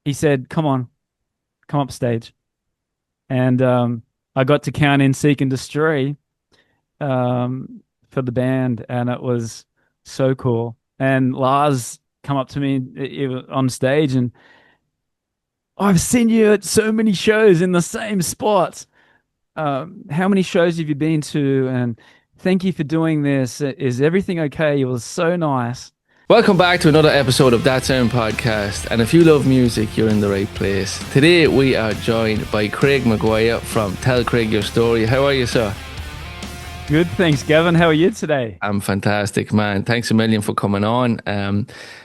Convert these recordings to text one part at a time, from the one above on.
he said, "Come on, come up stage." And I got to count in Seek and Destroy for the band, and it was so cool. And Lars come up to me on stage, and I've seen you at so many shows in the same spot. How many shows have you been to? And thank you for doing this. Is everything okay? It was so nice. Welcome back to another episode of That Sound Podcast. And if you love music, you're in the right place. Today we are joined by Craig Maguire from Tell Craig Your Story. How are you, sir? Good, thanks, Gavin. How are you today? I'm fantastic, man. Thanks a million for coming on.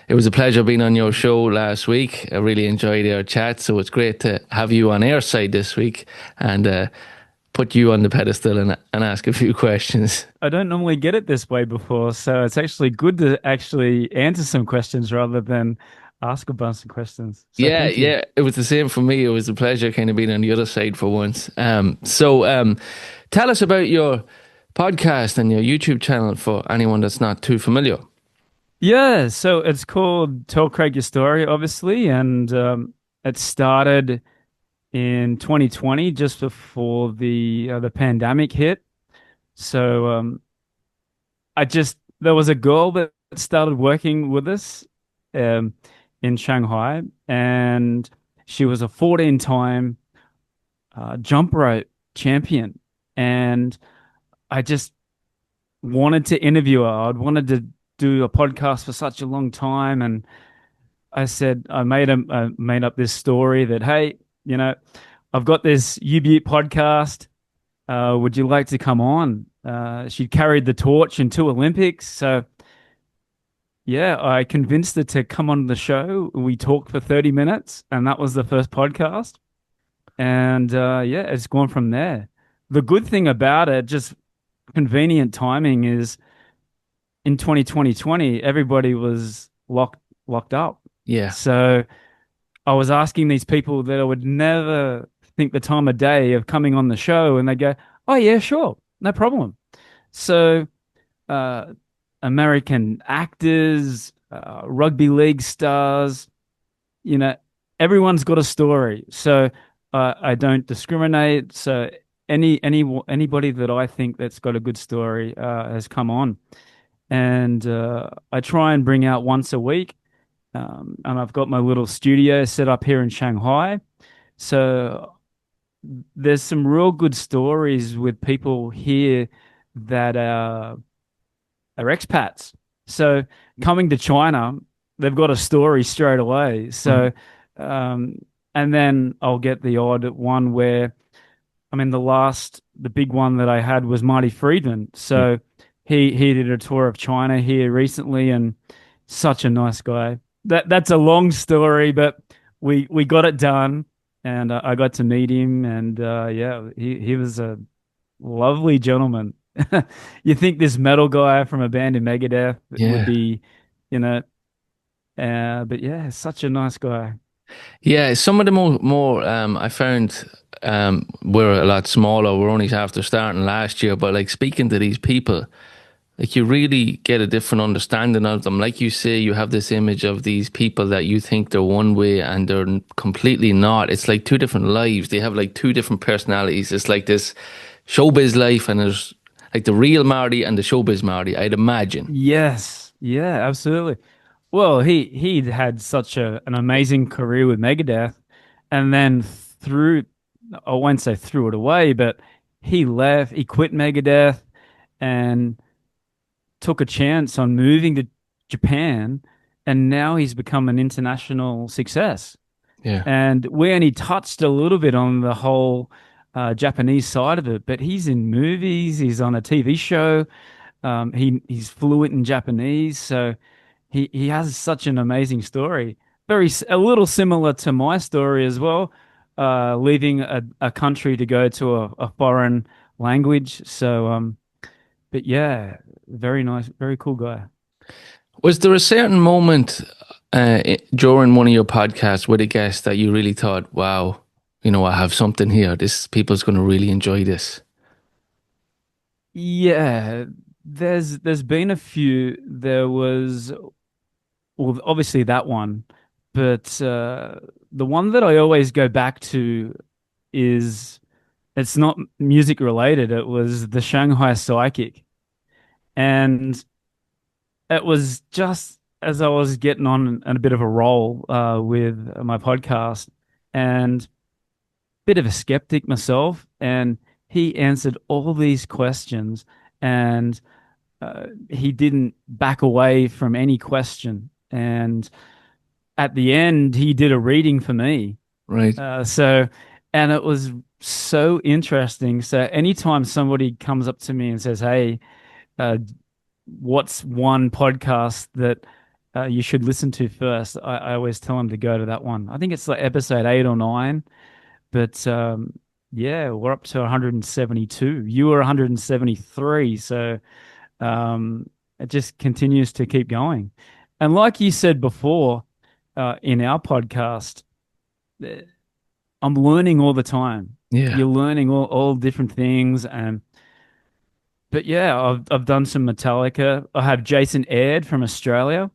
It was a pleasure being on your show last week. I really enjoyed our chat, so it's great to have you on our side this week and put you on the pedestal and ask a few questions. I don't normally get it this way before, so it's actually good to actually answer some questions rather than ask a bunch of questions. So Yeah, thank you. yeah, it was the same for me. It was a pleasure kind of being on the other side for once. So tell us about your podcast and your YouTube channel for anyone that's not too familiar. Yeah, so it's called Tell Craig Your Story, obviously, and it started in 2020, just before the pandemic hit. So I just there was a girl that started working with us um, in Shanghai, and she was a 14-time jump rope champion, and I just wanted to interview her. I'd wanted to do a podcast for such a long time, and I said I made up this story that, hey, you know, I've got this U Butte podcast. Would you like to come on? She carried the torch in 2 Olympics, so yeah, I convinced her to come on the show. We talked for 30 minutes, and that was the first podcast. And yeah, it's gone from there. The good thing about it, just convenient timing, is in 2020, everybody was locked up. Yeah, So I was asking these people that I would never think the time of day of coming on the show, and they go, "Oh yeah, sure, no problem." So uh, American actors, rugby league stars, you know, everyone's got a story. So I don't discriminate. So anybody that I think that's got a good story has come on, and I try and bring out once a week. And I've got my little studio set up here in Shanghai. So there's some real good stories with people here that are expats. So coming to China, they've got a story straight away. mhm, So, um, and then I'll get the odd one where, I mean, the big one that I had was Marty Friedman. yeah, So he did a tour of China here recently, and such a nice guy. That's a long story, but we got it done, and I got to meet him, and yeah, he was a lovely gentleman. You think this metal guy from a band in Megadeth would yeah. be, you know, but yeah, such a nice guy. Yeah, some of the more I found we're a lot smaller. We're only after starting last year, but like speaking to these people, like you really get a different understanding of them. Like you say, you have this image of these people that you think they're one way and they're completely not. It's like two different lives. They have like two different personalities. It's like this showbiz life and there's like the real Marty and the showbiz Marty, I'd imagine. Yes, yeah, absolutely. Well, he'd had such an amazing career with Megadeth, and then I won't say threw it away, but he left, he quit Megadeth and took a chance on moving to Japan, and now he's become an international success. Yeah. And we only touched a little bit on the whole Japanese side of it, but he's in movies, he's on a TV show, he's fluent in Japanese, so he has such an amazing story. A little similar to my story as well, leaving a country to go to a foreign language. So but yeah, very nice, very cool guy. Was there a certain moment during one of your podcasts with a guest that you really thought, wow, you know, I have something here. This people's going to really enjoy this. Yeah, there's been a few. There was, well, obviously that one, But the one that I always go back to is it's not music related. It was the Shanghai Psychic. And it was just as I was getting on a bit of a roll with my podcast and bit of a skeptic myself. And he answered all these questions and he didn't back away from any question. And at the end, he did a reading for me. Right. And it was so interesting. So anytime somebody comes up to me and says, "Hey, uh, what's one podcast that you should listen to first?" I always tell them to go to that one. I think it's like episode 8 or 9, but yeah, we're up to 172. You were 173, so it just continues to keep going. And like you said before, in our podcast, eh, I'm learning all the time. Yeah. You're learning all different things, and but yeah, I've done some Metallica. I have Jason Aird from Australia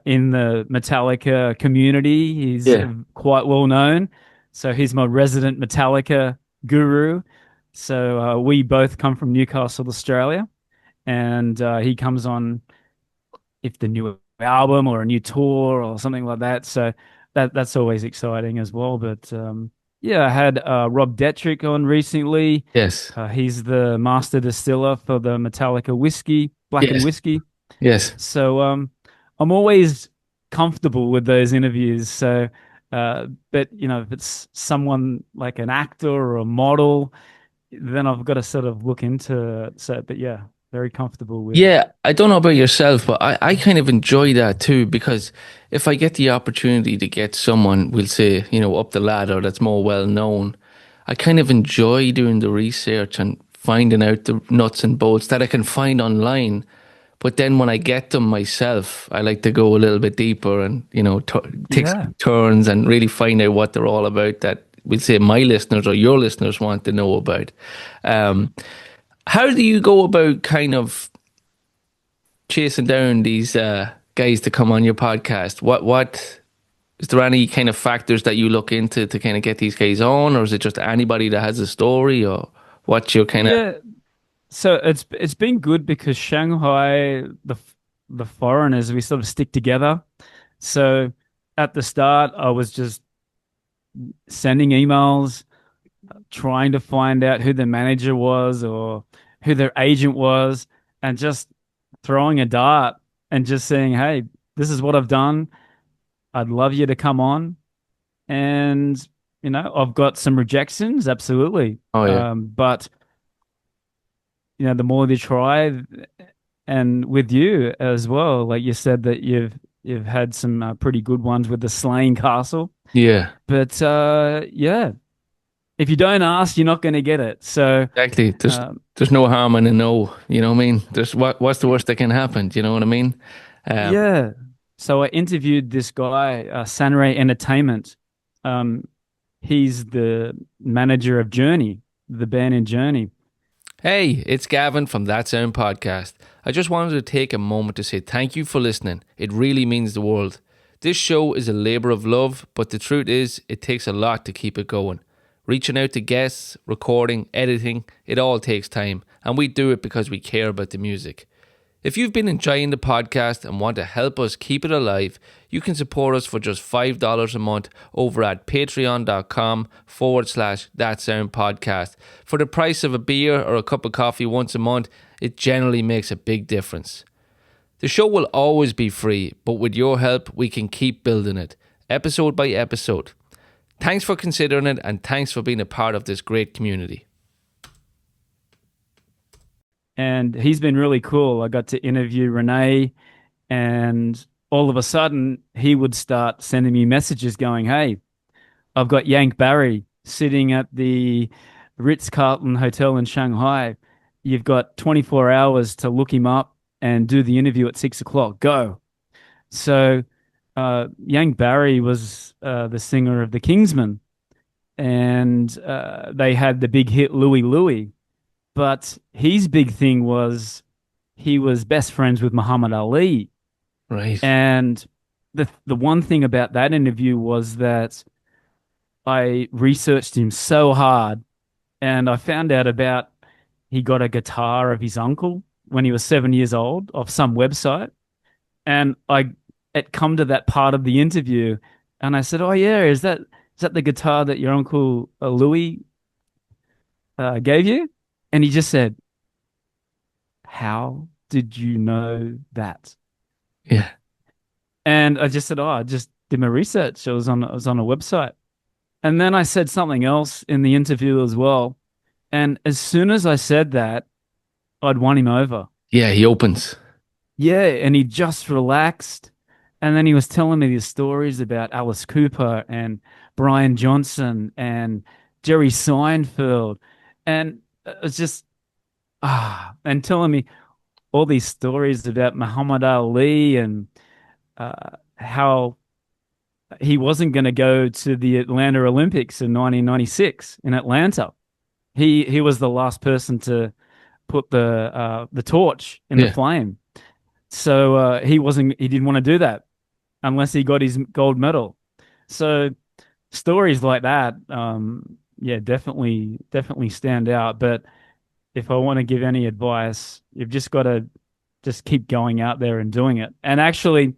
in the Metallica community. He's Yeah. quite well known, so he's my resident Metallica guru. So we both come from Newcastle, Australia, and he comes on if the new album or a new tour or something like that. So that's always exciting as well. But yeah, I had Rob Dietrich on recently. Yes. He's the master distiller for the Metallica whiskey, blackened Yes. whiskey. Yes. So I'm always comfortable with those interviews. So, but if it's someone like an actor or a model, then I've got to sort of look into it. So, but yeah, very comfortable with. Yeah, I don't know about yourself, but I kind of enjoy that too because if I get the opportunity to get someone, we'll say, up the ladder that's more well known, I kind of enjoy doing the research and finding out the nuts and bolts that I can find online. But then when I get them myself, I like to go a little bit deeper and, take Yeah. some turns and really find out what they're all about that we'll say my listeners or your listeners want to know about. Um, how do you go about kind of chasing down these guys to come on your podcast? What is there any kind of factors that you look into to kind of get these guys on, or is it just anybody that has a story, or what's your kind of Yeah. So it's been good because Shanghai, the foreigners, we sort of stick together. So at the start, I was just sending emails, trying to find out who the manager was or who their agent was, and just throwing a dart and just saying, "Hey, this is what I've done. I'd love you to come on." And I've got some rejections, absolutely. oh yeah, But the more they try, and with you as well, like you said that you've had some pretty good ones with the Slain Castle. yeah, But yeah, if you don't ask, you're not going to get it. So exactly. There's um, there's no harm in a no, you know what I mean? There's what's the worst that can happen, do you know what I mean? um yeah, so I interviewed this guy, Sunray Entertainment. Um, he's the manager of Journey, the band in Journey. Hey, it's Gavin from That Sound Podcast. I just wanted to take a moment to say thank you for listening. It really means the world. This show is a labor of love, but the truth is, it takes a lot to keep it going. Reaching out to guests, recording, editing, it all takes time, and we do it because we care about the music. If you've been enjoying the podcast and want to help us keep it alive, you can support us for just $5 a month over at patreon.com/That Sound Podcast. For the price of a beer or a cup of coffee once a month, it generally makes a big difference. The show will always be free, but with your help, we can keep building it, episode by episode. Thanks for considering it, and thanks for being a part of this great community. And he's been really cool. I got to interview Renee, and all of a sudden he would start sending me messages going, "Hey, I've got Yank Barry sitting at the Ritz-Carlton Hotel in Shanghai. You've got 24 hours to look him up and do the interview at 6 o'clock. Go." So Yank Barry was the singer of the Kingsmen, and they had the big hit Louie Louie. But his big thing was he was best friends with Muhammad Ali. Right. And the one thing about that interview was that I researched him so hard, and I found out about he got a guitar of his uncle when he was 7 years old off some website, and I it come to that part of the interview, and I said, "Oh yeah, is that the guitar that your uncle Louis gave you?" And he just said, "How did you know that?" Yeah. And I just said, "Oh, I just did my research. I was on a website." And then I said something else in the interview as well. And as soon as I said that, I'd won him over. Yeah, he opens. Yeah, and he just relaxed. And then he was telling me these stories about Alice Cooper and Brian Johnson and Jerry Seinfeld. And it was just, and telling me all these stories about Muhammad Ali and how he wasn't going to go to the Atlanta Olympics in 1996 in Atlanta. He was the last person to put the torch in the Yeah. flame. So he didn't want to do that unless he got his gold medal. So stories like that, yeah, definitely stand out. But if I want to give any advice, you've just got to just keep going out there and doing it. And actually,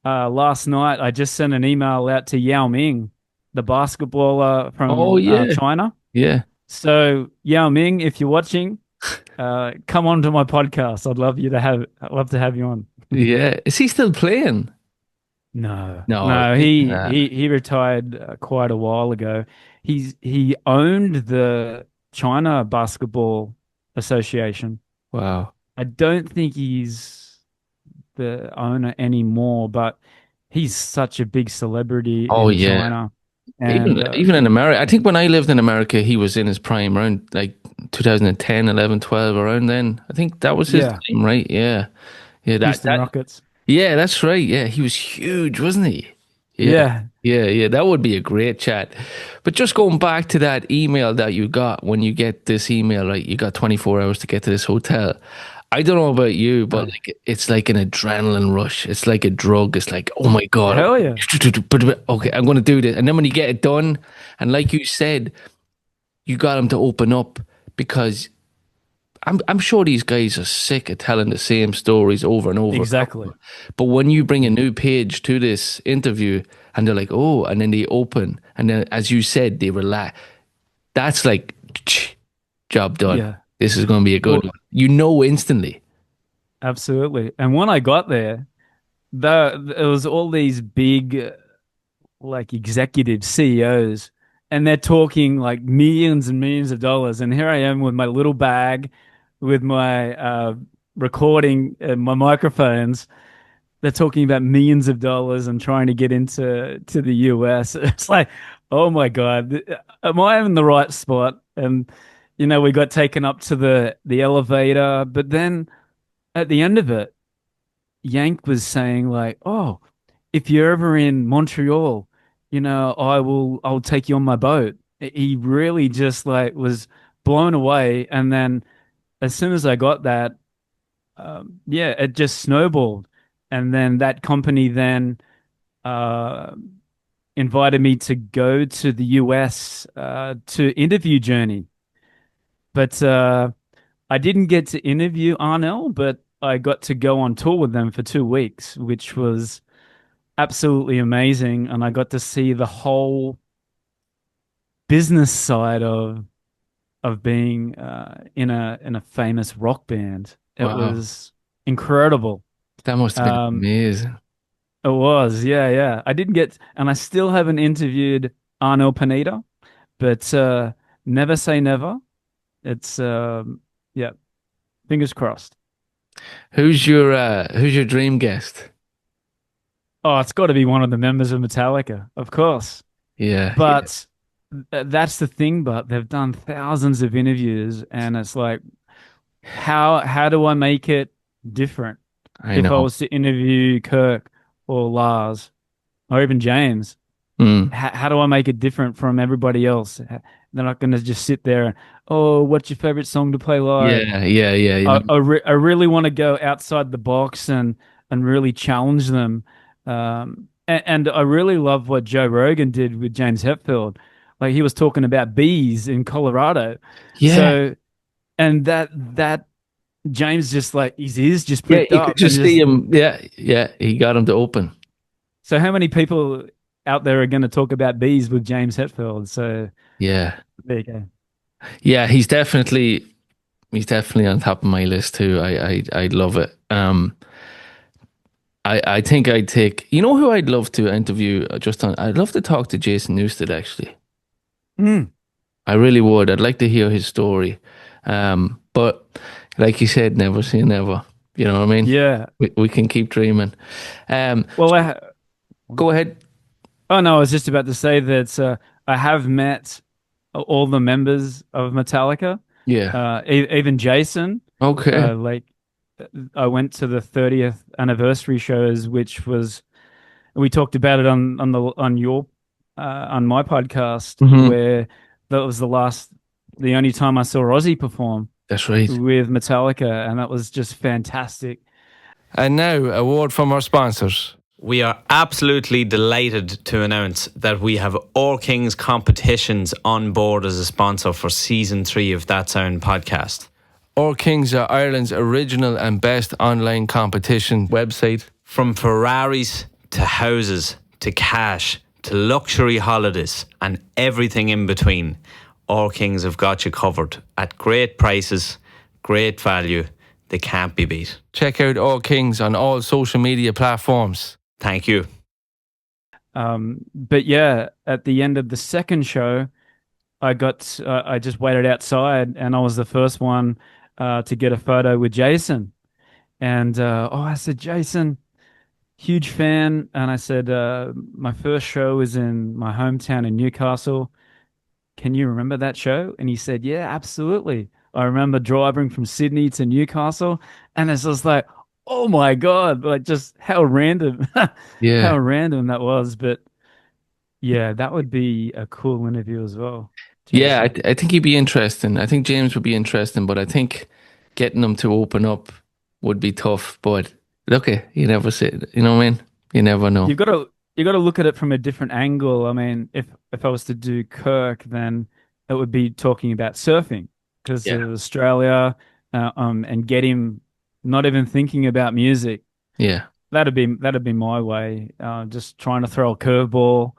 last night I just sent an email out to Yao Ming, the basketballer Oh from yeah. China. Yeah. So Yao Ming, if you're watching, come on to my podcast. I'd love to have you on. Yeah. Is he still playing? No, No, no, right? he retired quite a while ago. He owned the China Basketball Association. Wow. I don't think he's the owner anymore, but he's such a big celebrity Oh in yeah. China. And Even in America, I think when I lived in America, he was in his prime around like 2010, 11, 12, around then. I think that was his yeah, time, right? Yeah. Yeah, Houston Rockets. yeah, that's right. Yeah, he was huge, wasn't he? Yeah. Yeah. Yeah, yeah, that would be a great chat. But just going back to that email that you got when you get this email, right? You got 24 hours to get to this hotel. I don't know about you, but Oh, like it's like an adrenaline rush. It's like a drug. It's like, oh my God. hell yeah. Okay, I'm gonna do this. And then when you get it done, and like you said, you got them to open up because I'm sure these guys are sick of telling the same stories over and over and Exactly. over. But when you bring a new page to this interview and they're like, oh, and then they open, and then as you said, they relax. That's like job done. Yeah. This is going to be a good Well, one. You know instantly. absolutely. And when I got there, it was all these big like executive CEOs, and they're talking like millions and millions of dollars. And here I am with my little bag, with my recording and my microphones. They're talking about millions of dollars and trying to get to the US. It's like, oh my God, am I in the right spot? And we got taken up to the elevator, but then at the end of it, Yank was saying like, "Oh, if you're ever in Montreal, I'll take you on my boat." He really just like was blown away. And then as soon as I got that, yeah, it just snowballed. And then that company then uh, invited me to go to the US to interview Journey. But I didn't get to interview Arnell, but I got to go on tour with them for 2 weeks, which was absolutely amazing. And I got to see the whole business side of being in a famous rock band. It Wow. was incredible. That must have been Um, amazing. it was, yeah, yeah. I didn't get, and I still haven't interviewed Arnel Pineda, but never say never. It's yeah, fingers crossed. Who's your dream guest? Oh, it's got to be one of the members of Metallica, of course. Yeah, yeah, But that's the thing. But they've done thousands of interviews, and it's like, how do I make it different? I If I know. was to interview Kirk or Lars or even James, Mm. how do I make it different from everybody else? They're not going to just sit there and, oh, what's your favorite song to play live? Yeah, yeah, yeah, you know. I really want to go outside the box and really challenge them. And I really love what Joe Rogan did with James Hetfield. Like he was talking about bees in Colorado. Yeah, So, and that James just like his ears just yeah, pricked you could up and just see just, him. Yeah, yeah, he got him to open. so how many people out there are going to talk about bees with James Hetfield? So Yeah, there you go. yeah, he's definitely on top of my list too. I love it. I think I'd take. You know who I'd love to interview? Just on, I'd love to talk to Jason Newsted actually. Mm, I really would. I'd like to hear his story. But like you said, never say never. You know what I mean? yeah. We can keep dreaming. Um, Well, Go ahead. oh no, I was just about to say that I have met all the members of Metallica, Yeah. even Jason. Okay. Like I went to the 30th anniversary shows, which was we talked about it on your on my podcast, Hmm. where that was the only time I saw Ozzy perform That's right. with Metallica, and that was just fantastic. And now, a word from our sponsors. We are absolutely delighted to announce that we have All Kings Competitions on board as a sponsor for season 3 of That Sound podcast. All Kings are Ireland's original and best online competition website. From Ferraris to houses to cash to luxury holidays and everything in between, All Kings have got you covered at great prices, great value. They can't be beat. Check out All Kings on all social media platforms. Thank you. But yeah, at the end of the second show, I just waited outside, and I was the first one to get a photo with Jason. And I said, Jason, huge fan. And I said, my first show is in my hometown in Newcastle. Can you remember that show? And he said, yeah, absolutely. I remember driving from Sydney to Newcastle, and it's just like, oh my God, like just how random, how Yeah. random that was. But yeah, that would be a cool interview as well, Yeah, Jason. I think he'd be interesting. I think James would be interesting, but I think getting him to open up would be tough. But look, you never say, you know what I mean? You never know. You got to look at it from a different angle. I mean, if I was to do Kirk, then it would be talking about surfing because Yeah. of Australia, and get him not even thinking about music. Yeah. That'd be my way. Just trying to throw a curveball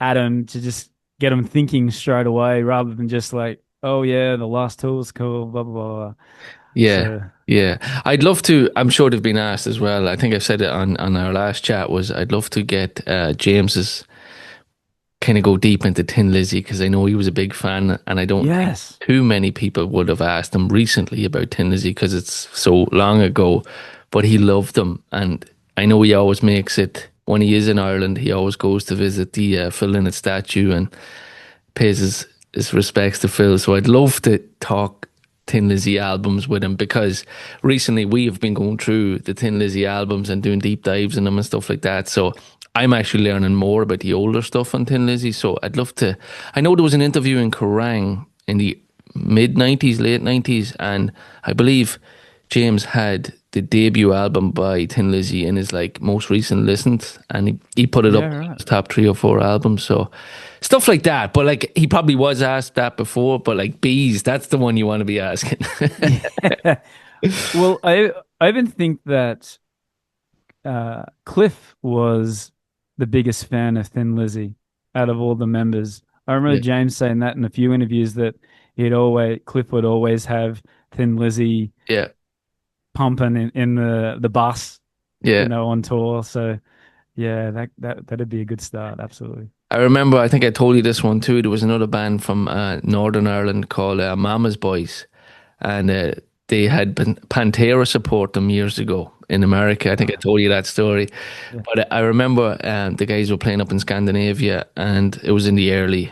at him to just get him thinking straight away, rather than just like, oh yeah, the last tour was cool, blah blah blah. Yeah. So Yeah. I'd love to, I'm sure they've been asked as well. I think I've said it on our last chat was I'd love to get James's kind of go deep into Tin Lizzy because I know he was a big fan and I don't think yes, too many people would have asked him recently about Tin Lizzy because it's so long ago, but he loved them and I know he always makes it when he is in Ireland. He always goes to visit the Phil Lynott statue and pays his respects to Phil. So I'd love to talk Tin Lizzy albums with him because recently we have been going through the Tin Lizzy albums and doing deep dives in them and stuff like that. So I'm actually learning more about the older stuff on Tin Lizzy. So I'd love to. I know there was an interview in Kerrang in the mid 90s, late 90s, and I believe James had the debut album by Tin Lizzy in his like most recent listens, and he put it yeah, up in right. his top 3 or 4 albums. So stuff like that. But like he probably was asked that before. But like bees, that's the one you want to be asking. Yeah. Well, I even think that Cliff was the biggest fan of Thin Lizzy out of all the members. I remember Yeah, James saying that in a few interviews that Cliff would always have Thin Lizzy yeah, pumping in the bus, yeah. on tour. So yeah, that'd be a good start. Absolutely. I remember. I think I told you this one too. There was another band from Northern Ireland called Mama's Boys, and they had Pantera support them years ago in America. I think I Oh, told you that story. yeah. But I remember the guys were playing up in Scandinavia, and it was in the early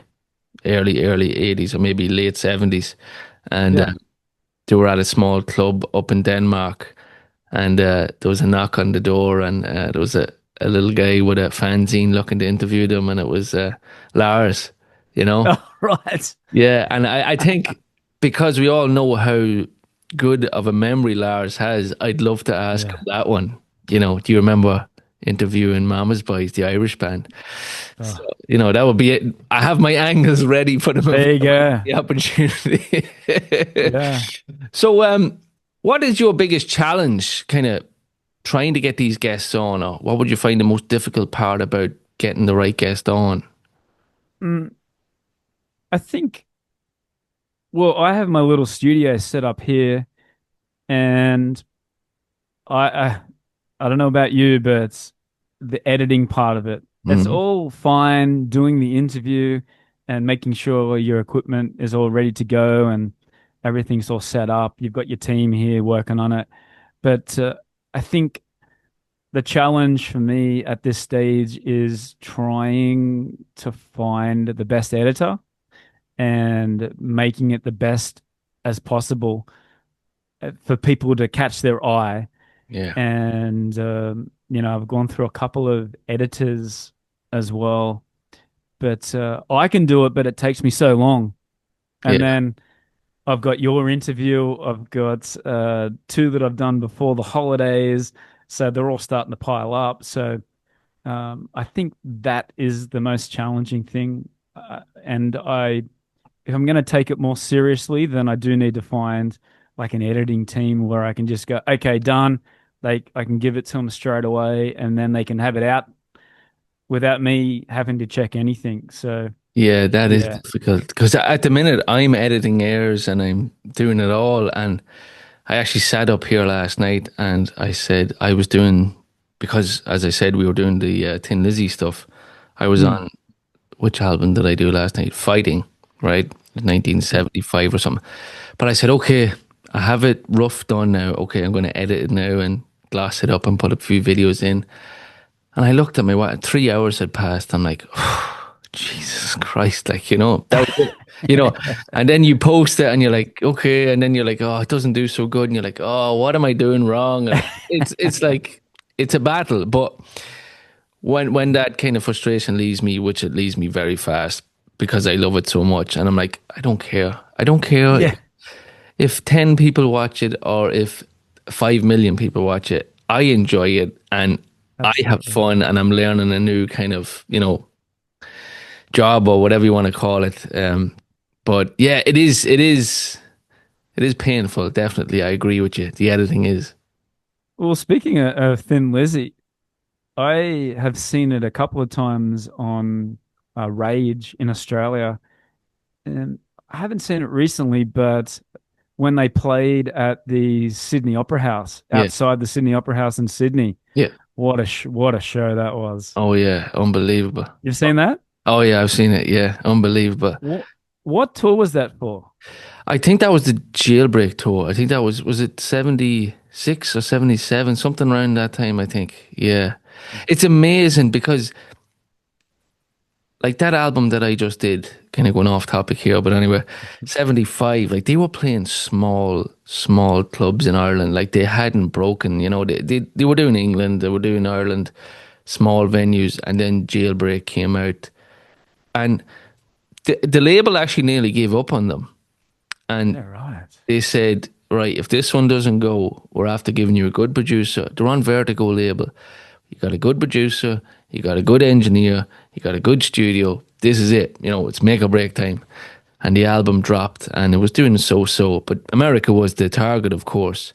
80s or maybe late 70s, and Yeah. they were at a small club up in Denmark, and there was a knock on the door, and there was a little guy with a fanzine looking to interview them, and it was Lars, you know? Oh, right. Yeah, and I think because we all know how good of a memory Lars has, I'd love to ask him Yeah. that one. You know, do you remember interviewing Mama's Boys, the Irish band. So, Oh, that would be it. I have my angles ready for them if there you I get go. the opportunity. Yeah. So, what is your biggest challenge kind of trying to get these guests on, or what would you find the most difficult part about getting the right guest on? Mm, I think, well, I have my little studio set up here, and I, I I don't know about you, but it's the editing part of it. It's Mm, all fine doing the interview and making sure your equipment is all ready to go and everything's all set up. You've got your team here working on it. But I think the challenge for me at this stage is trying to find the best editor and making it the best as possible for people to catch their eye. yeah, And I've gone through a couple of editors as well, but I can do it, but it takes me so long. And yeah, then I've got your interview. I've got two that I've done before the holidays, so they're all starting to pile up. So I think that is the most challenging thing. And if I'm going to take it more seriously, then I do need to find like an editing team where I can just go, okay, done. I can give it to them straight away, and then they can have it out without me having to check anything. So yeah. That is yeah. difficult because at the minute I'm editing airs and I'm doing it all. And I actually sat up here last night and I said I was doing because, as I said, we were doing the Thin Lizzy stuff. I was Mm. on which album did I do last night? Fighting, right? Yeah. 1975 or something. But I said, okay, I have it rough done now. Okay, I'm going to edit it now and gloss it up and put a few videos in. And I looked at my watch, 3 hours had passed. I'm like, oh, Jesus Christ, like, that was it. And then you post it and you're like, okay, and then you're like, oh, it doesn't do so good. And you're like, oh, what am I doing wrong? And it's like it's a battle. But when that kind of frustration leaves me, which it leaves me very fast because I love it so much, and I'm like, I don't care. I don't care Yeah. if 10 people watch it or if 5 million people watch it. I enjoy it and I have Absolutely. fun and I'm learning a new kind of, job or whatever you want to call it. But yeah, it is painful. Definitely. I agree with you. The editing is. Well, speaking of Thin Lizzy, I have seen it a couple of times on Rage in Australia, and I haven't seen it recently, but when they played at the Sydney Opera House, Yeah. outside the Sydney Opera House in Sydney, Yeah. what a show that was. Oh yeah. Unbelievable. You've seen that? Oh yeah, I've seen it. Yeah. Unbelievable. What tour was that for? I think that was the jailbreak tour. I think that was it 76 or 77, something around that time, I think. Yeah. It's amazing because like that album that I just did, kind of going off topic here, but anyway, 75, like they were playing small clubs in Ireland. Like they hadn't broken, they were doing England, they were doing Ireland, small venues, and then Jailbreak came out. And the label actually nearly gave up on them. And Yeah, right. they said, right, if this one doesn't go, we're after giving you a good producer. They're on Vertigo label. You got a good producer, you got a good engineer, you got a good studio. This is it. It's make or break time. And the album dropped and it was doing so. But America was the target, of course.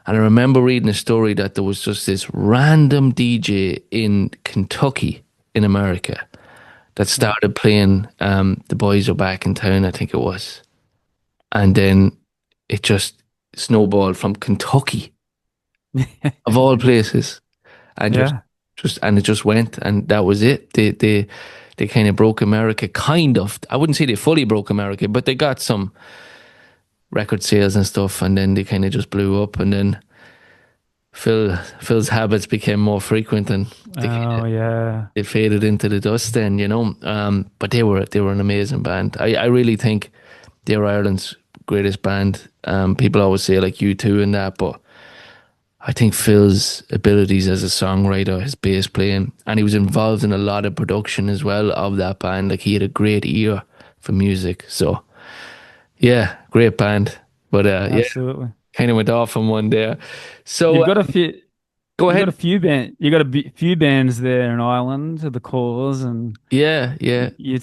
And I remember reading a story that there was just this random DJ in Kentucky, in America, that started playing The Boys Are Back in Town, I think it was. And then it just snowballed from Kentucky, of all places, and just Yeah. just and it just went, and that was it. They kind of broke America, kind of. I wouldn't say they fully broke America, but they got some record sales and stuff, and then they kind of just blew up, and then Phil's habits became more frequent, and Oh yeah. they faded into the dust. Then but they were an amazing band. I really think they were Ireland's greatest band. People always say like U2 and that, but I think Phil's abilities as a songwriter, his bass playing, and he was involved in a lot of production as well of that band. Like he had a great ear for music. So yeah, great band. But yeah, Absolutely. kind of went off on one there. You've So got a few. Go You got ahead. a you got few bands there in Ireland, the Cause, and Yeah, yeah. you.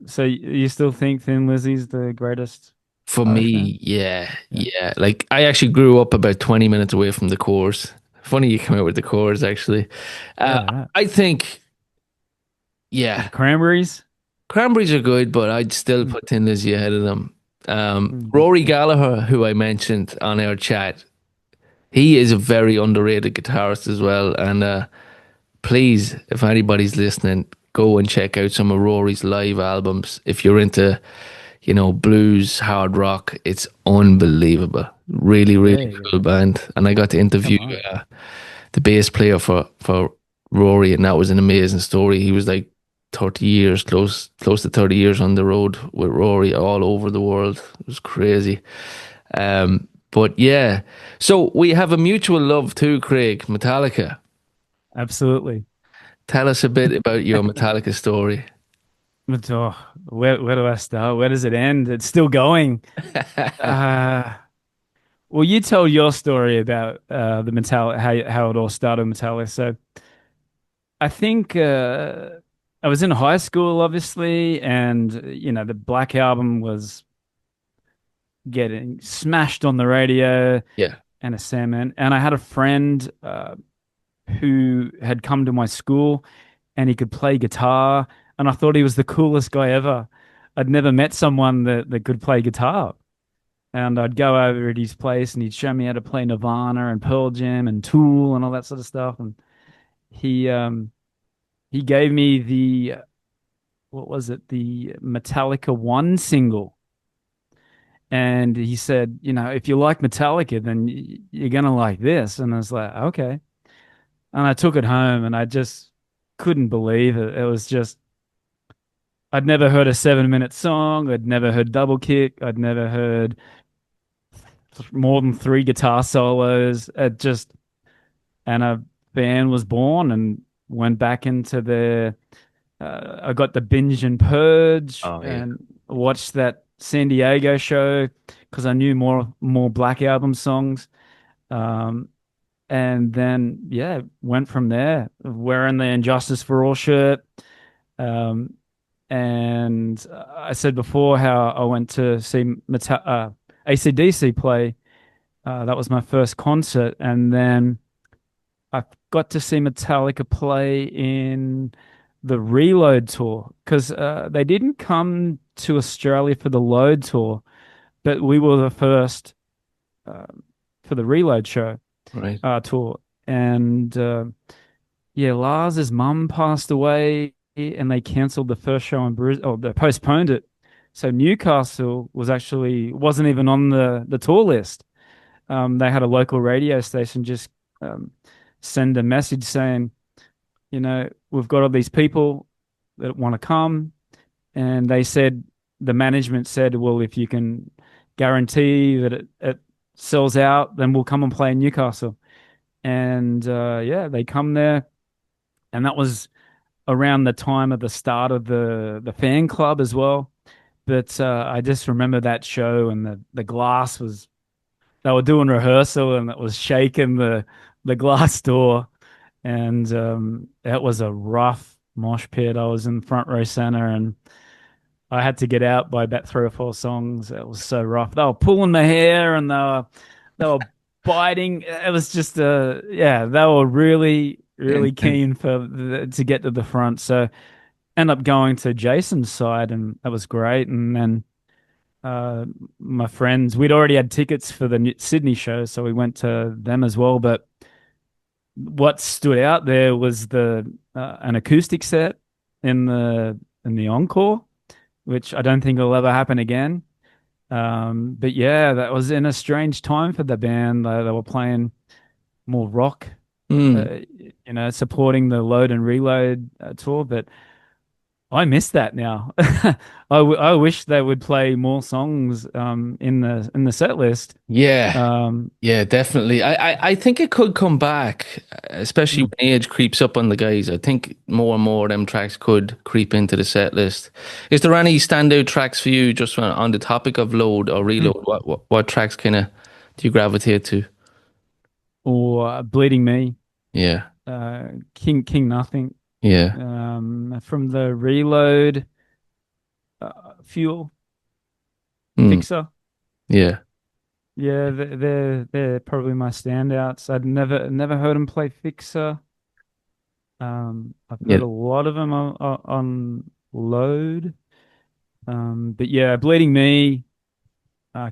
So you still think Thin Lizzy's the greatest For Irish band? me, yeah, Yeah. yeah. Like I actually grew up about 20 minutes away from the course. Funny you come out with the course, actually. Uh, Yeah, right. I think, Or yeah, the Cranberries? Cranberries are good, but I'd still Mm, put Tin Lizzy ahead of them. mm. Rory Gallagher, who I mentioned on our chat, he is a very underrated guitarist as well. And please, if anybody's listening, go and check out some of Rory's live albums. If you're into, blues, hard rock, it's unbelievable. Really, There really you go. cool band. And I got to interview Come on. the bass player for Rory, and that was an amazing story. He was like 30 years, close to 30 years on the road with Rory all over the world. It was crazy. But yeah, so we have a mutual love too, Craig, Metallica. Absolutely. Tell us a bit about your Metallica story. But where do I start? Where does it end? It's still going. Uh, well, you tell your story about the Metallica, how it all started with Metallica. So I think I was in high school, obviously, and the Black Album was getting smashed on the radio Yeah, and a salmon. And I had a friend who had come to my school and he could play guitar. And I thought he was the coolest guy ever. I'd never met someone that could play guitar. And I'd go over at his place and he'd show me how to play Nirvana and Pearl Jam and Tool and all that sort of stuff. And he um he gave me the what was it? The Metallica One single. And he said, if you like Metallica, then you're gonna like this. And I was like, okay. And I took it home and I just couldn't believe it. It was just, I'd never heard a 7 minute song. I'd never heard double kick. I'd never heard more than three guitar solos. And a band was born and went back into I got the binge and purge oh yeah. and watched that San Diego show because I knew more Black Album songs. Um, and then went from there, wearing the Injustice for All shirt. Um, and I said before how I went to see AC/DC play. That was my first concert, and then I got to see Metallica play in the Reload tour because they didn't come to Australia for the Load tour, but we were the first uh, for the Reload show Right. tour. And yeah, Lars's mum passed away, and they cancelled the first show in Brisbane, or they postponed it. So Newcastle wasn't even on the tour list. They had a local radio station just um, send a message saying, we've got all these people that want to come, and the management said, well, if you can guarantee that it sells out, then we'll come and play in Newcastle. And yeah, they come there, and that was around the time of the start of the fan club as well. But I just remember that show, and the glass was they were doing rehearsal, and it was shaking the glass door, and it was a rough mosh pit. I was in front row center, and I had to get out by about three or four songs. It was so rough. They were pulling my hair, and they were biting. It was just yeah, they were really really And keen to get to the front. So end up going to Jason's side, and that was great. And then uh, my friends, we'd already had tickets for the Sydney show, so we went to them as well. But what stood out there was the an acoustic set in the encore, which I don't think will ever happen again. But yeah, that was in a strange time for the band. They were playing more rock, mm, uh, supporting the Load and Reload tour. But I miss that now. I wish they would play more songs in the set list. yeah, Um, yeah, definitely. I think it could come back, especially mm, when age creeps up on the guys. I think more and more of them tracks could creep into the set list. Is there any standout tracks for you just on the topic of load or mm. reload? What tracks kind of do you gravitate to? or Bleeding Me, Yeah. King Nothing, Yeah. from the Reload, Fuel, Mm, Fixer. yeah. Yeah, they're probably my standouts. I'd never heard him play Fixer. I've Yeah. heard a lot of them on Load. But yeah, Bleeding Me,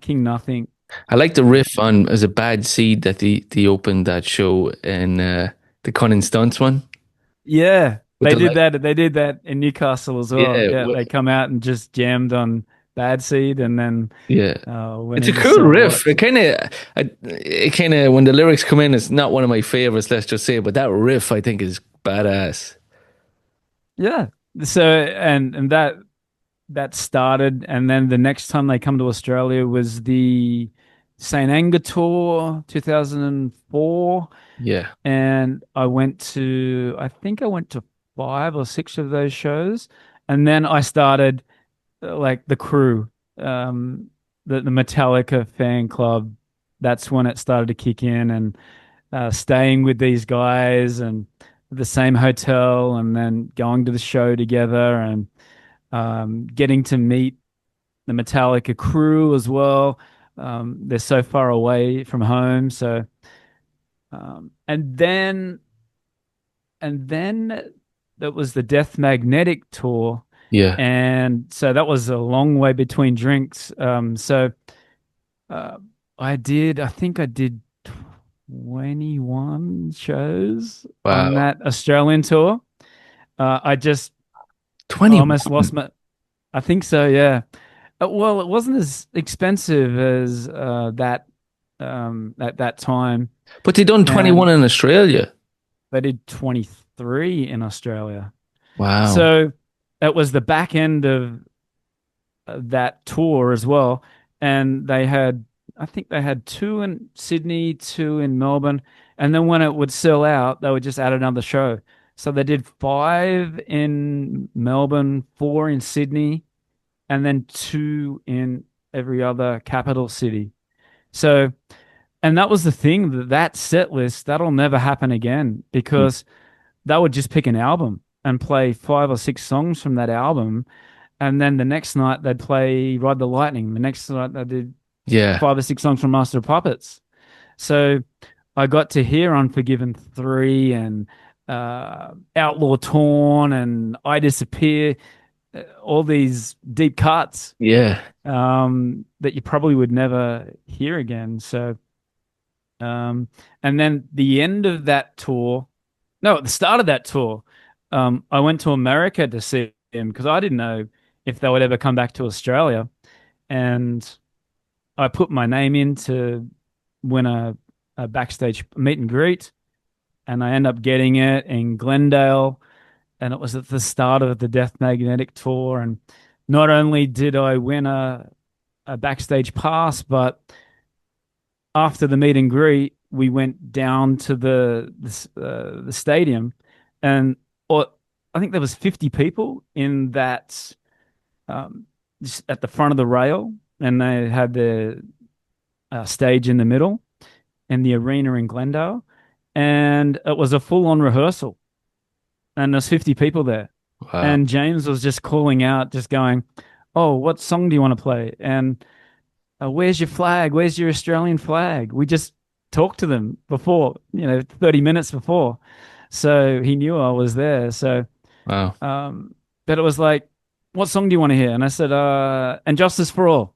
King Nothing. I like the riff on as a bad seed that they opened that show in the Cunning Stunts one Yeah, with the light. They did that in Newcastle as well. Yeah. Yeah, they come out and just jammed on Bad Seed, and then Yeah. went It's a into cool Silhouette. riff. It kind of, when the lyrics come in, it's not one of my favorites, let's just say, but that riff I think is badass. Yeah. So and that started, and then the next time they come to Australia was the Saint Anger tour, 2004, Yeah. and I think I went to five or six of those shows, and then I started like the crew, um, the Metallica fan club. That's when it started to kick in, and staying with these guys and the same hotel, and then going to the show together, and getting to meet the Metallica crew as well. They're so far away from home, so and then that was the Death Magnetic tour, Yeah. and so that was a long way between drinks. So uh, I think I did 21 shows on Wow. that Australian tour. I just almost 21. lost my. I think so, yeah. Well, it wasn't as expensive as that at that time, But they done 21 and in Australia. they did 23 in Australia. Wow. So it was the back end of that tour as well, and I think they had two in Sydney, two in Melbourne, and then when it would sell out, they would just add another show. So they did five in Melbourne, four in Sydney, and then two in every other capital city. So, and that was the thing, that set list, that'll never happen again, because they would just pick an album and play five or six songs from that album. And then the next night they'd play Ride the Lightning. The next night they did Yeah. five or six songs from Master of Puppets. So I got to hear Unforgiven 3 and Outlaw Torn and I Disappear, all these deep cuts Yeah. that you probably would never hear again. So, and then the end of that tour, no, at the start of that tour, I went to America to see him because I didn't know if they would ever come back to Australia. And I put my name in to win a backstage meet and greet, and I end up getting it in Glendale. And it was at the start of the Death Magnetic tour. And not only did I win a backstage pass, but after the meet and greet, we went down to the stadium, and or I think there was 50 people in that just at the front of the rail, and they had the stage in the middle in the arena in Glendale, and it was a full-on rehearsal, and there's 50 people there, Wow. and James was just calling out, just going, "Oh, what song do you want to play?" And where's your flag? Where's your Australian flag? We just talked to them before, 30 minutes before. So he knew I was there. So, Wow. but it was like, what song do you want to hear? And I said, And Justice for All.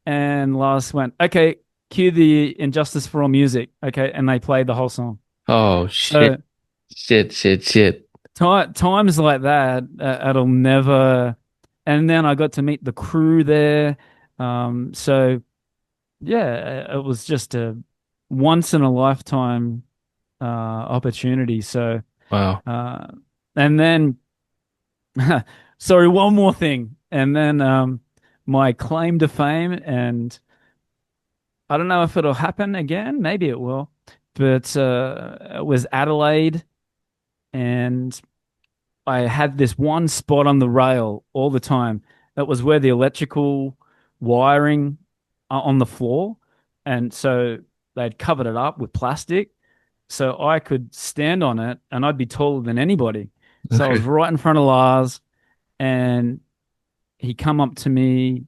And Lars went, okay, cue the Injustice for All music. Okay. And they played the whole song. Oh, shit. So Shit, shit, shit. times like that, it'll never. And then I got to meet the crew there. So yeah, it was just a once in a lifetime opportunity. So, Wow. uh, and then, sorry, one more thing, and then my claim to fame, and I don't know if it'll happen again. Maybe it will, but it was Adelaide, and I had this one spot on the rail all the time. That was where the electrical wiring on the floor, and so they'd covered it up with plastic. so I could stand on it and I'd be taller than anybody. So I was Okay. right in front of Lars, and he come up to me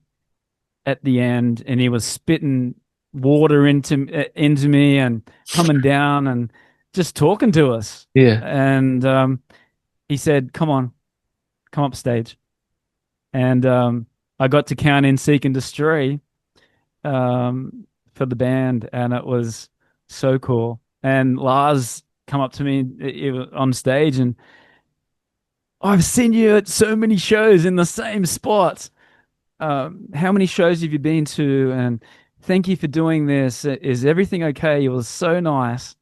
at the end, and he was spitting water into me and coming down and just talking to us. Yeah. And he said, "Come on, come up stage." And I got to count in Seek and Destroy for the band, and it was so cool. And Lars come up to me on stage, and I've seen you at so many shows in the same spot. How many shows have you been to? And thank you for doing this. Is everything okay? It was so nice.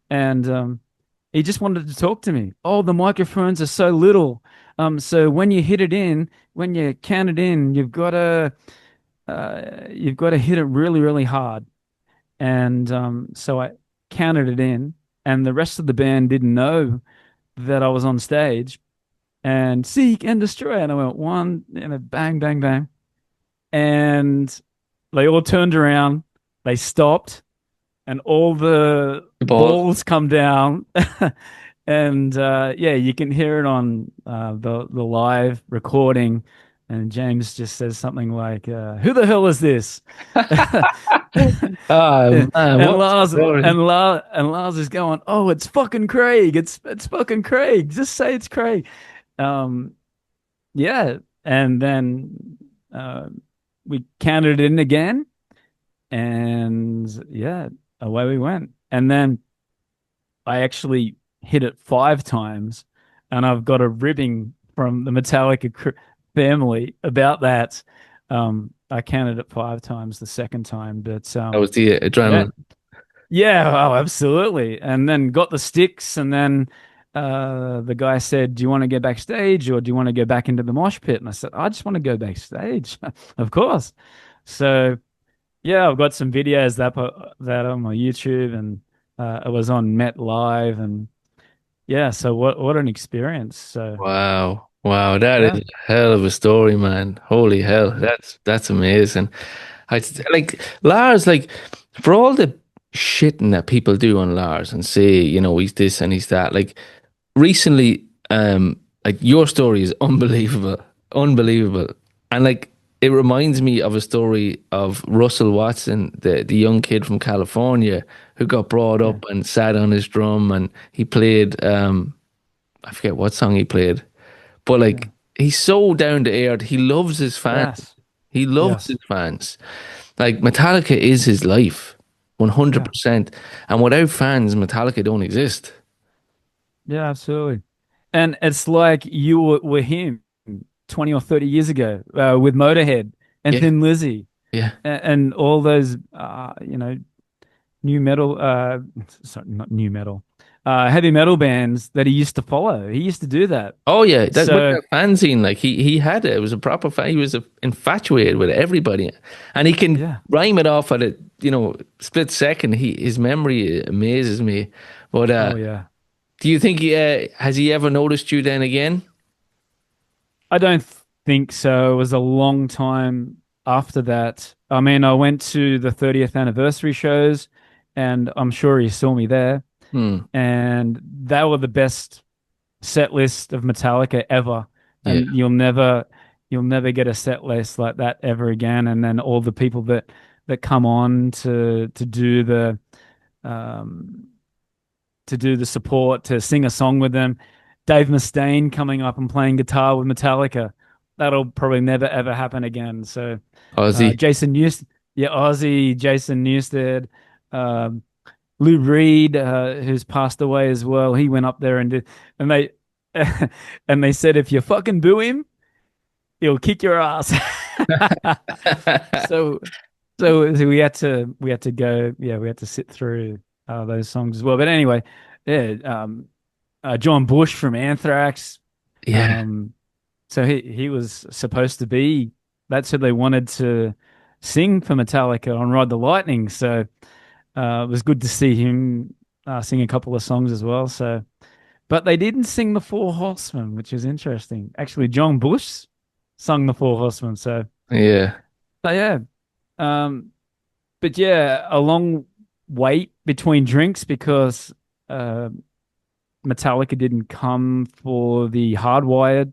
And he just wanted to talk to me. Oh, the microphones are so little. So when you hit it in, when you count it in, you've got to hit it really, really hard. And so I counted it in, and the rest of the band didn't know that I was on stage. And Seek and Destroy, and I went one, and a bang, bang, bang, and they all turned around, they stopped, and all the The ball. balls come down. And yeah, you can hear it on the live recording. And James just says something like, "Who the hell is this?" Oh and man, what a story. Lars is going, "Oh, it's fucking Craig! It's fucking Craig! Just say it's Craig." Um, yeah, and then uh, we counted it in again, and yeah, away we went. And then I actually hit it 5 times, and I've got a ribbing from the family about that. I counted it 5 times the second time, but That was the yeah, adrenaline. yeah, oh, absolutely. And then got the sticks, and then the guy said, "Do you want to go backstage, or do you want to go back into the mosh pit?" And I said, "I just want to go backstage, of course." So yeah, I've got some videos that on my YouTube, and it was on Met Live, and yeah. So what an experience. So Wow. Wow, that is yeah, a hell of a story, man. Holy hell. That's amazing. Like Lars, like for all the shitting that people do on Lars and say, he's this and he's that, like recently, like your story is unbelievable. Unbelievable. And like it reminds me of a story of Russell Watson, the young kid from California who got brought yeah, up and sat on his drum and he played I forget what song he played, but yeah. like he's so down to earth. He loves his fans. Yes, He loves yes, his fans. Like Metallica is his life, yeah, 100%. And without fans, Metallica don't exist. yeah, absolutely. And it's like you were him 20 or 30 years ago with Motorhead and Yeah, Thin Lizzy yeah. and all those, new metal, sorry, not new metal, heavy metal bands that he used to follow. He used to do that. Oh yeah, that with So, the fanzine, like he had it. It was a proper fan. He was infatuated with everybody, and he can yeah. rhyme it off at a split second. His memory amazes me. But Oh, yeah. do you think has he ever noticed you then again? I don't think so. It was a long time after that. I mean, I went to the 30th anniversary shows, and I'm sure he saw me there. Hmm. And they were the best set list of Metallica ever. Yeah. And you'll never get a set list like that ever again. And then all the people that come on um to do the support, to sing a song with them. Dave Mustaine coming up and playing guitar with Metallica. That'll probably never ever happen again. So Ozzy. Jason Newsted, yeah, Ozzy, Jason Newsted, um, Lou Reed, who's passed away as well. He went up there and did, and they and they said if you fucking boo him, he'll kick your ass. so so we had to go. Yeah, we had to sit through those songs as well. But anyway, yeah, John Bush from Anthrax. Yeah. Um, so he was supposed to be. That's who they wanted to sing for Metallica on Ride the Lightning. So it was good to see him sing a couple of songs as well. So, but they didn't sing the Four Horsemen, which is interesting. Actually, John Bush sung the Four Horsemen. Yeah. So yeah, um, but yeah, a long wait between drinks because uh, Metallica didn't come for the Hardwired.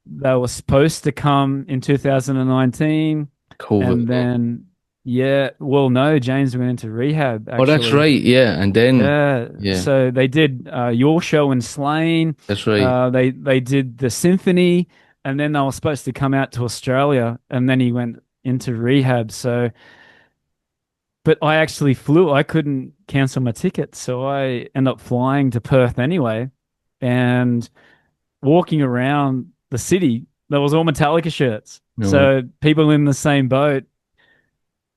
They were supposed to come in 2019, COVID. and then yeah, well, no, James went into rehab Oh, that's actually. right. Yeah, and then Yeah, yeah, so they did your show in Slane. that's right. They did the symphony, and then they were supposed to come out to Australia, and then he went into rehab. So, but I actually flew. I couldn't cancel my ticket, so I ended up flying to Perth anyway, and walking around the city, there was all Metallica shirts. No way. So people in the same boat,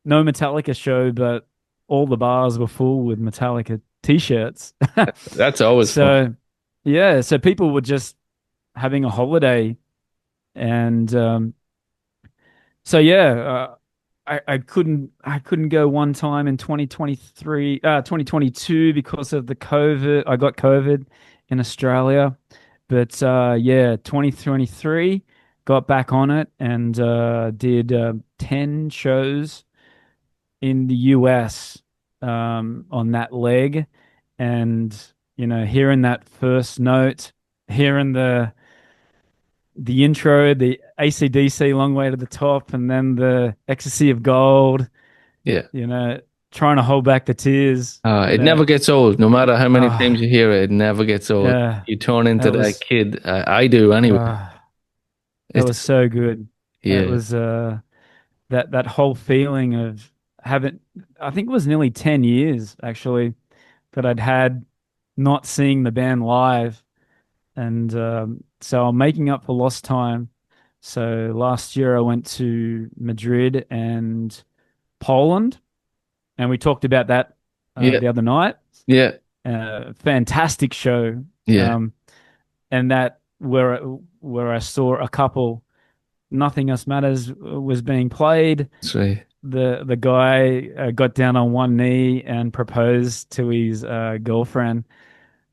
no Metallica show, but all the bars were full with Metallica t-shirts. That's always fun. So yeah, so people were just having a holiday, and so yeah, I couldn't go one time in 2023 2022 because of the COVID. I got COVID in Australia, but yeah, 2023 got back on it and did 10 shows in the US on that leg, and hearing that first note, hearing the intro, the AC/DC Long Way to the Top, and then the Ecstasy of Gold, Yeah. you know, trying to hold back the tears, It never gets old. No matter how many times ah, you hear it, it never gets old. yeah, You turn into that that was, kid. I do anyway. ah, that was It's so good. That yeah, was, that whole feeling of having, I think it was nearly 10 years actually that I'd had not seeing the band live. And so I'm making up for lost time. So last year I went to Madrid and Poland, and we talked about that yeah, the other night. yeah, Fantastic show, yeah. um, and that where I saw a couple. Nothing Else Matters was being played. That's right. The guy got down on one knee and proposed to his girlfriend.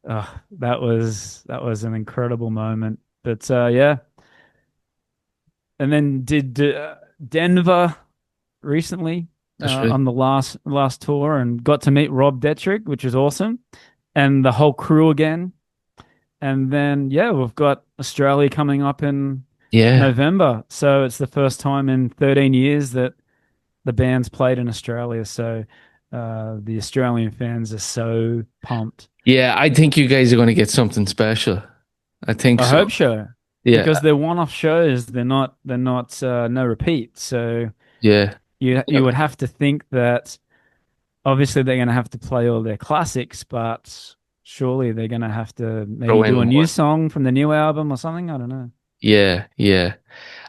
That was an incredible moment. But yeah, and then did Denver recently That's right. on the last tour, and got to meet Rob Dietrich, which is awesome, and the whole crew again. And then yeah, we've got Australia coming up in Yeah. November, so it's the first time in 13 years that the band's played in Australia. So the Australian fans are so pumped. Yeah, I think you guys are going to get something special. I think I so. hope so, Yeah, because they're one-off shows. They're not no repeat. So yeah. you would have to think that obviously they're going to have to play all their classics, but surely they're going to have to Throw maybe in do a new more. song from the new album or something. I don't know. Yeah, yeah.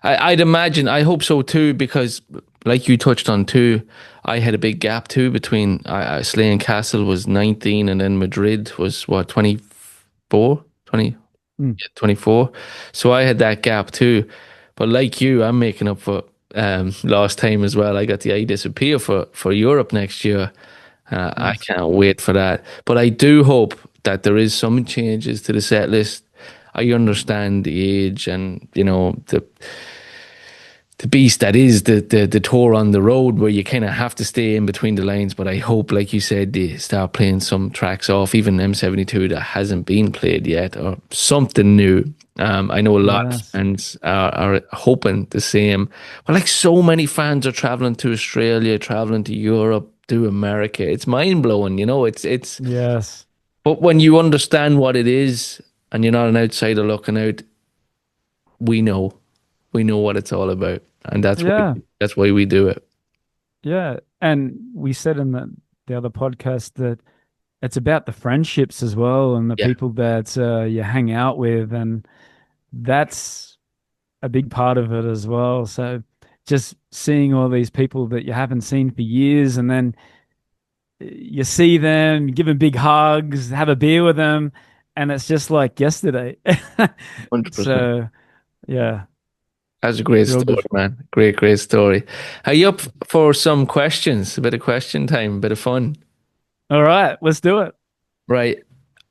I'd imagine, I hope so too, because like you touched on too, I had a big gap too between Slane Castle was 19 and then Madrid was what, 24, 20, Mm. yeah, 24. So I had that gap too. But like you, I'm making up for lost time as well. I got the I Disappear for Europe next year. I Nice. can't wait for that. But I do hope that there is some changes to the set list. I understand the age and the beast that is the tour on the road where you kind of have to stay in between the lines. But I hope, like you said, they start playing some tracks off, even M72 that hasn't been played yet, or something new. I know a lot of Yes. fans are hoping the same. But like so many fans are traveling to Australia, traveling to Europe, to America. It's mind blowing, it's Yes. but when you understand what it is and you're not an outsider looking out, we know. We know what it's all about. And Yeah. that's why we do it. Yeah. And we said in the other podcast that it's about the friendships as well, and the Yeah. people that you hang out with, and that's a big part of it as well. So just seeing all these people that you haven't seen for years, and then you see them, give them big hugs, have a beer with them, and it's just like yesterday. 100%. So yeah, That's a great real good story, fun. man. Great, great story. Are you up for some questions? A bit of question time, a bit of fun. All right, let's do it. Right.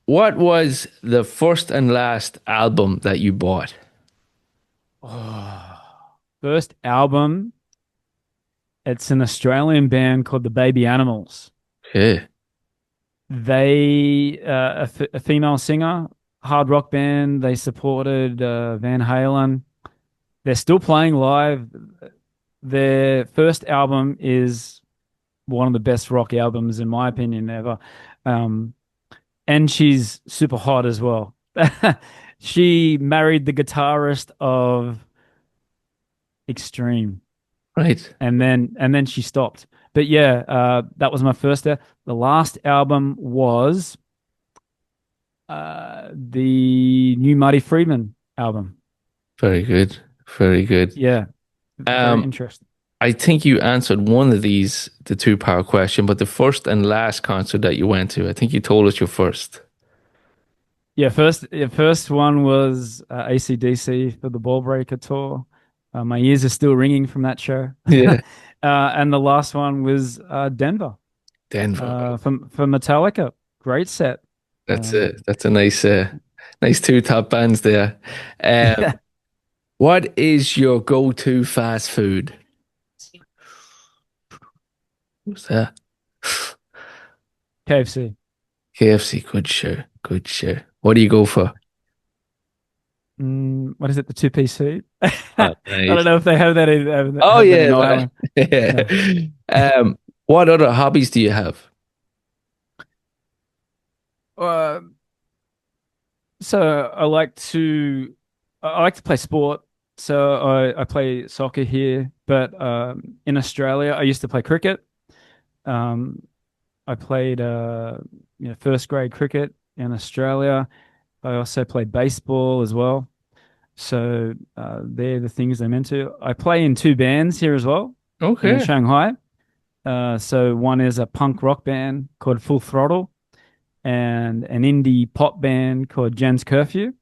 What was the first and last album that you bought? Oh, first album, it's an Australian band called the Baby Animals. Okay. They a female singer, hard rock band. They supported Van Halen. They're still playing live. Their first album is one of the best rock albums in my opinion ever. Um, and she's super hot as well. She married the guitarist of Extreme, Right. and then she stopped. But yeah, that was my first. The last album was the new Marty Friedman album. Very good. Very good. Yeah, very Um, interesting. I think you answered one of these, the two-part question, but the first and last concert that you went to, I think you told us your first. First one was AC/DC for the Ball Breaker tour. My ears are still ringing from that show. Yeah. And the last one was Denver Denver. for Metallica. Great set. That's Um, it. That's a nice two top bands there. Um, yeah, what is your go-to fast food? What's that? KFC. KFC. Good show. Good show. What do you go for? What is it? The two-piece suit? I Oh, don't nice. know if they Oh have that in yeah, man. Ireland. Yeah. What other hobbies do you have? Uh, so I like to play sport. So I play soccer here, but in Australia, I used to play cricket. Um, I played first grade cricket in Australia. I also played baseball as well. So they're the things I'm into. I play in two bands here as well in Okay, Shanghai. So one is a punk rock band called Full Throttle, and an indie pop band called Jen's Curfew.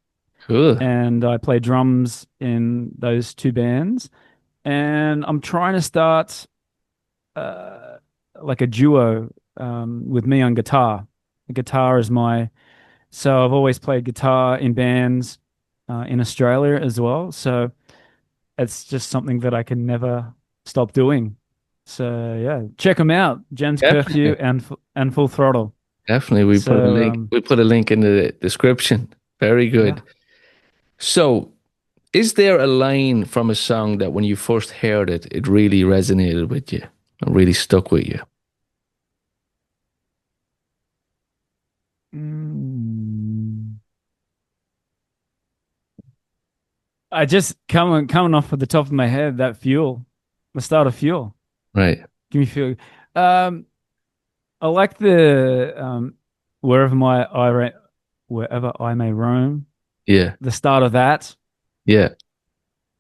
cool. And I play drums in those two bands. And I'm trying to start uh, like a duo with me on guitar. The guitar is my So I've always played guitar in bands in Australia as well. So it's just something that I can never stop doing. So yeah, check them out. Jen's Curfew Definitely, and Full Throttle. definitely. We put a So link. We put a link in the description. Very yeah. good. So, is there a line from a song that when you first heard it, it really resonated with you and really stuck with you? Mm. I just coming off of the top of my head that Fuel, the start of Fuel. Right. Give me Fuel. Um, I like the wherever my I ra- wherever I may roam. Yeah. The start of that. Yeah.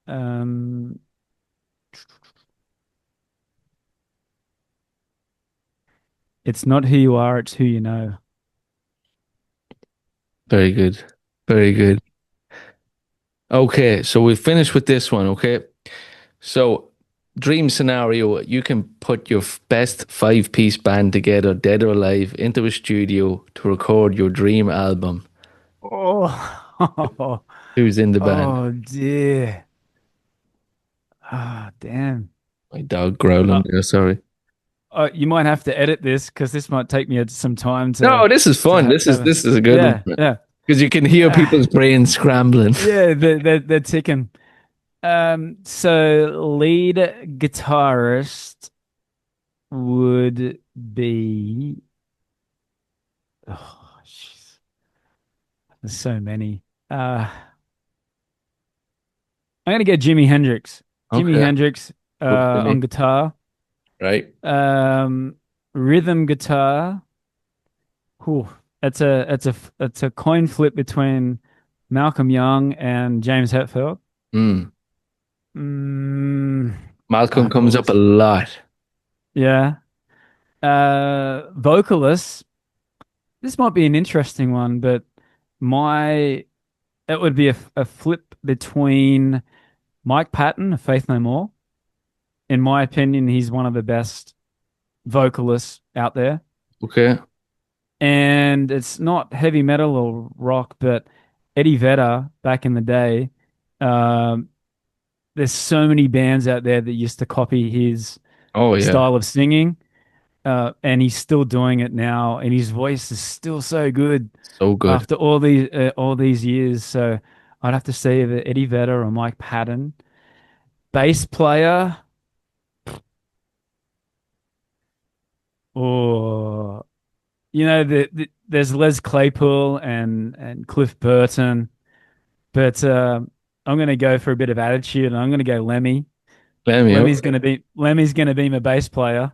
Um, it's not who you are, it's who you know. Very good. Very good. Okay, so we finished with this one. Okay. So, dream scenario, you can put your best five-piece band together, dead or alive, into a studio to record your dream album. Oh, Who's in the band? oh dear. Ah, damn. My dog growling Uh, there, sorry. you might have to edit this because this might take me some time No, to this is to fun. ha This to is have a, this is a good yeah, one yeah. because you can hear people's brains scrambling. Yeah, they're ticking. So lead guitarist would be oh, jeez. There's so many. I'm gonna get Jimi Hendrix. Jimi Okay, Hendrix good for on me. guitar. Right. Um, Rhythm guitar. Whew. It's a coin flip between Malcolm Young and James Hetfield. Mm. Mm, Malcolm comes up a vocalist. lot. Yeah. Vocalist. This might be an interesting one, but my it would be a flip between Mike Patton of Faith No More. In my opinion, he's one of the best vocalists out there. Okay. And it's not heavy metal or rock, but Eddie Vedder back in the day. Um, there's so many bands out there that used to copy his Oh yeah. style of singing. and he's still doing it now, and his voice is still so good So good. after all these years. So I'd have to say either Eddie Vedder or Mike Patton. Bass player, or there's Les Claypool and Cliff Burton, but I'm going to go for a bit of attitude, and I'm going to go Lemmy. Let me. Okay. Lemmy's going to be my bass player.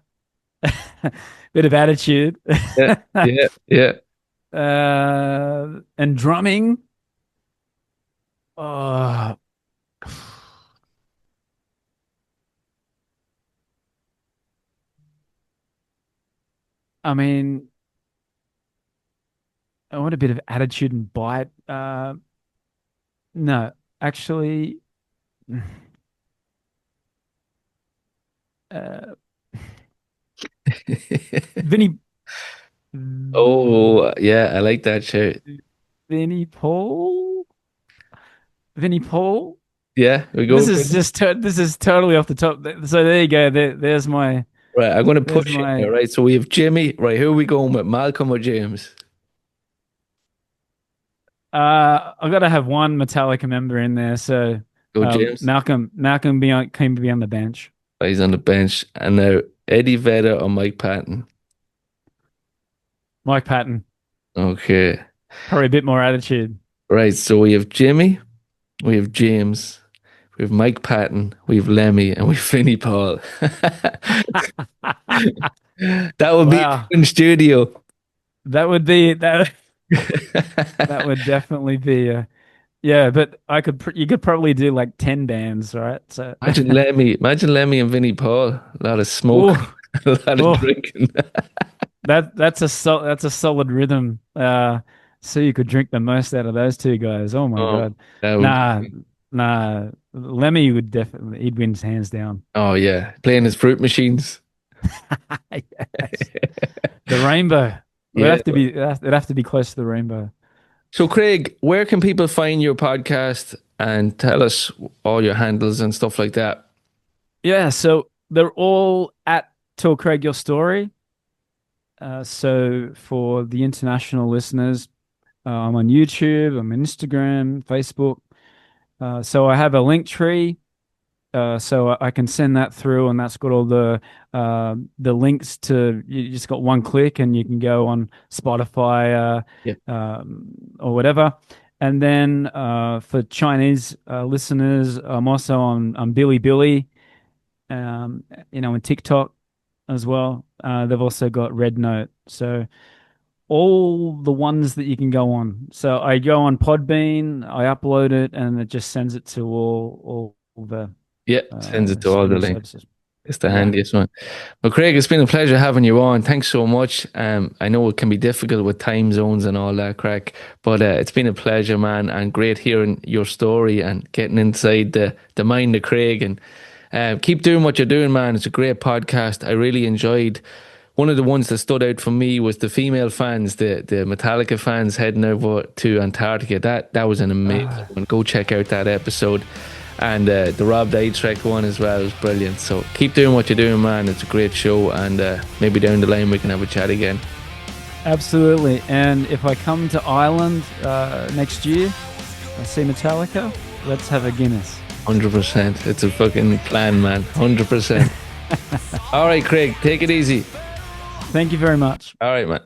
Bit of attitude. Yeah, yeah, yeah. And drumming. Oh, I mean, I want a bit of attitude and bite. No, actually, uh, Vinny, Oh, yeah, I like that shirt. Vinny Paul, Vinny Paul. Yeah, we go. This is totally off the top. So there you go. Right, I'm going to there's push it my. here, right? So we have Jimmy. Right, who are we going with? Malcolm or James? I got to have one Metallica member in there. So Go James. Malcolm can be on the bench. Right, he's on the bench. And now Eddie Vedder or Mike Patton? Mike Patton, Okay. probably a bit more attitude. Right, so we have Jimmy, we have James, we have Mike Patton, we have Lemmy, and we have Vinnie Paul. That would be Wow, in studio. that would be that. That would definitely be yeah. But you could probably do like 10 bands, right? So Imagine Lemmy and Vinnie Paul. A lot of smoke, oh a lot of oh drinking. that's a solid rhythm. So you could drink the most out of those two guys. Oh my Oh, God. that would Nah, be, nah. Lemmy would definitely he'd win hands down. oh yeah, playing his fruit machines. Yes. The rainbow. Yeah. It'd have to be close to the rainbow. So Craig, where can people find your podcast and tell us all your handles and stuff like that? Yeah, so they're all at Tell Craig Your Story. So for the international listeners, I'm on YouTube, I'm on Instagram, Facebook. So I have a link tree, so I can send that through, and that's got all the links to. You just got one click, and you can go on Spotify Yeah. or whatever. And then for Chinese listeners, I'm also on Bilibili, and TikTok as well. They've also got Red Note. So all the ones that you can go on. So I go on Podbean, I upload it, and it just sends it to all the Yeah, sends it to all the streaming links. services. It's the Yeah, handiest one. Well, Craig, it's been a pleasure having you on. Thanks so much. I know it can be difficult with time zones and all that crack, but it's been a pleasure, man, and great hearing your story and getting inside the mind of Craig. And keep doing what you're doing, man. It's a great podcast. I really enjoyed. One of the ones that stood out for me was the female fans, the Metallica fans heading over to Antarctica. That was an amazing one. Go check out that episode. And the Rob Dietrich one as well was brilliant. So keep doing what you're doing, man. It's a great show. And maybe down the line we can have a chat again. absolutely. And if I come to Ireland next year, I see Metallica, let's have a Guinness. 100%. It's a fucking plan, man. 100%. All right, Craig, take it easy. Thank you very much. All right, man.